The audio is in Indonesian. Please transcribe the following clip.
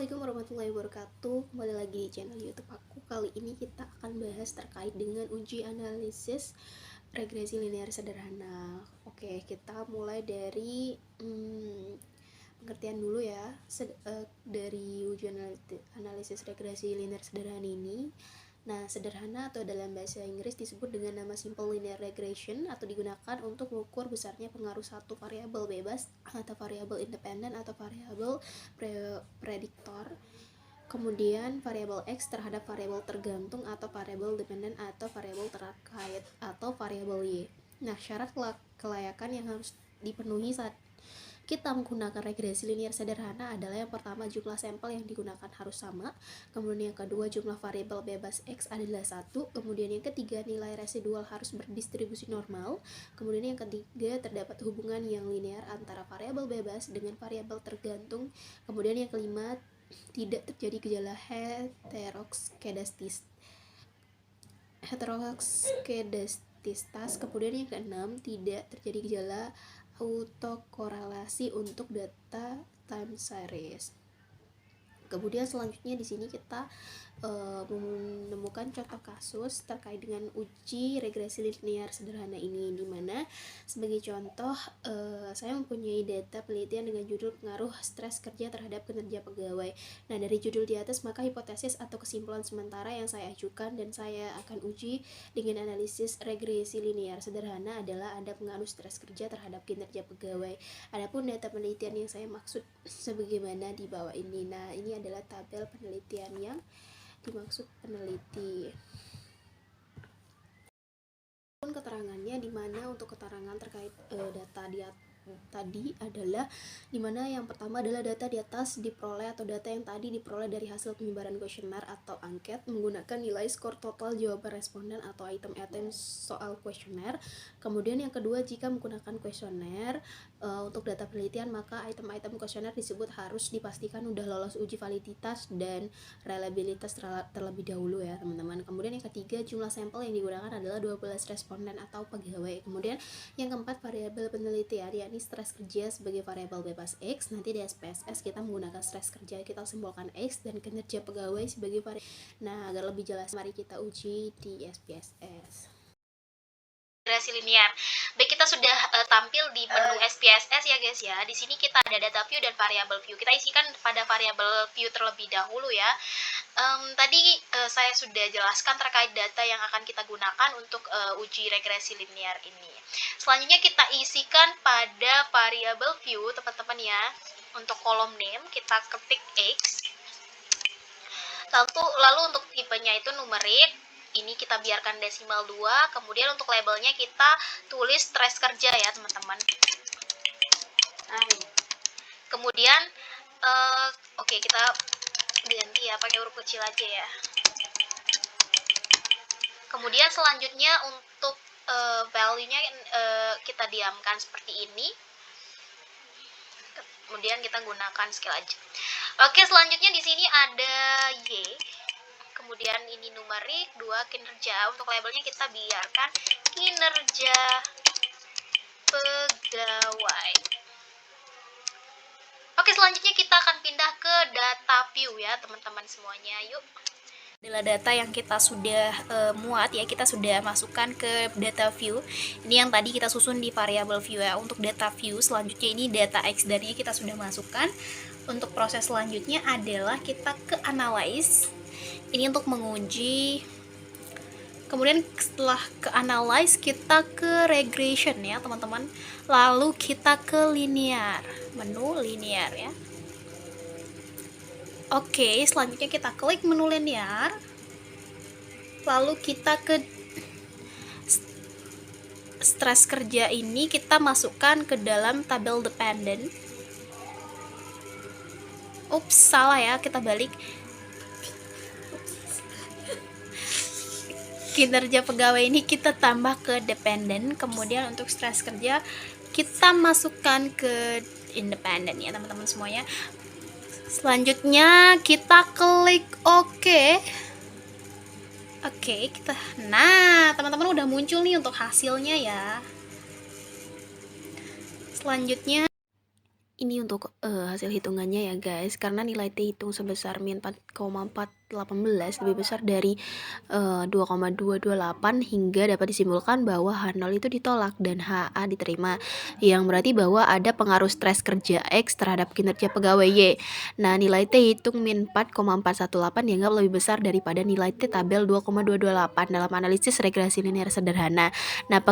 Assalamualaikum warahmatullahi wabarakatuh. Kembali lagi di channel YouTube aku. Kali ini kita akan bahas terkait dengan uji analisis regresi linear sederhana. Oke, kita mulai dari pengertian dulu ya. Dari uji analisis regresi linear sederhana ini. Nah, sederhana atau dalam bahasa Inggris disebut dengan nama simple linear regression atau digunakan untuk mengukur besarnya pengaruh satu variabel bebas atau variabel independen atau variabel prediktor, kemudian variabel X terhadap variabel tergantung atau variabel dependen atau variabel terkait atau variabel Y. Nah, syarat kelayakan yang harus dipenuhi saat kita menggunakan regresi linear sederhana adalah yang pertama, jumlah sampel yang digunakan harus sama, kemudian yang kedua, jumlah variabel bebas X adalah 1, kemudian yang ketiga, nilai residual harus berdistribusi normal, kemudian yang ketiga, terdapat hubungan yang linear antara variabel bebas dengan variabel tergantung, kemudian yang kelima, tidak terjadi gejala heteroskedastis, kemudian yang keenam, tidak terjadi gejala autokorelasi untuk data time series. Kemudian selanjutnya di sini kita menemukan contoh kasus terkait dengan uji regresi linear sederhana ini, di mana sebagai contoh saya mempunyai data penelitian dengan judul pengaruh stres kerja terhadap kinerja pegawai. Nah, dari judul di atas maka hipotesis atau kesimpulan sementara yang saya ajukan dan saya akan uji dengan analisis regresi linear sederhana adalah ada pengaruh stres kerja terhadap kinerja pegawai. Adapun data penelitian yang saya maksud sebagaimana di bawah ini. Nah, ini adalah tabel penelitian yang dimaksud peneliti. Keterangannya di mana untuk keterangan terkait data tadi adalah dimana yang pertama adalah data di atas diperoleh atau data yang tadi diperoleh dari hasil penyebaran kuesioner atau angket menggunakan nilai skor total jawaban responden atau item-item soal kuesioner. Kemudian yang kedua, jika menggunakan kuesioner untuk data penelitian maka item-item kuesioner disebut harus dipastikan udah lolos uji validitas dan reliabilitas terlebih dahulu ya teman-teman. Kemudian yang ketiga, jumlah sampel yang digunakan adalah 12 responden atau pegawai. Kemudian yang keempat, variabel penelitian yakni stres kerja sebagai variabel bebas X. Nanti di SPSS kita menggunakan stres kerja, kita simbolkan X, dan kinerja pegawai sebagai variabel. Nah, agar lebih jelas mari kita uji di SPSS. Regresi linear. Baik, kita sudah tampil di menu SPSS ya guys ya. Di sini kita ada data view dan variabel view. Kita isikan pada variabel view terlebih dahulu ya. Tadi saya sudah jelaskan terkait data yang akan kita gunakan untuk uji regresi linear ini. Selanjutnya kita isikan pada variabel view teman-teman ya. Untuk kolom name kita ketik X. Lalu untuk tipenya itu numerik. Ini kita biarkan desimal 2. Kemudian untuk labelnya kita tulis stres kerja ya teman-teman. Kemudian oke, kita ganti ya pakai huruf kecil aja ya. Kemudian selanjutnya untuk value-nya kita diamkan seperti ini. Kemudian kita gunakan scale aja. Oke, selanjutnya di sini ada Y. Kemudian ini numerik 2 kinerja. Untuk labelnya kita biarkan kinerja pegawai. Oke, selanjutnya kita akan pindah ke data view ya teman-teman semuanya. Yuk. Adalah data yang kita sudah muat ya, kita sudah masukkan ke data view. Ini yang tadi kita susun di variabel view ya. Untuk data view selanjutnya ini data X dari kita sudah masukkan. Untuk proses selanjutnya adalah kita ke analyze. Ini untuk menguji. Kemudian setelah ke analyze kita ke regression ya teman-teman. Lalu kita ke linear, menu linear ya. Oke, selanjutnya kita klik menu linear. Lalu kita ke stres kerja ini kita masukkan ke dalam tabel dependent. Ups, salah ya, kita balik. Kinerja pegawai ini kita tambah ke dependent. Kemudian untuk stres kerja kita masukkan ke independent ya teman-teman semuanya. Selanjutnya kita klik OK. Oke, nah teman-teman udah muncul nih untuk hasilnya ya. Selanjutnya Ini untuk hasil hitungannya ya guys, karena nilai T hitung sebesar min 4,418 lebih besar dari 2,228 hingga dapat disimpulkan bahwa H0 itu ditolak dan HA diterima, yang berarti bahwa ada pengaruh stres kerja X terhadap kinerja pegawai Y. Nah, nilai T hitung min 4,418 dianggap lebih besar daripada nilai T tabel 2,228 dalam analisis regresi linear sederhana. Nah,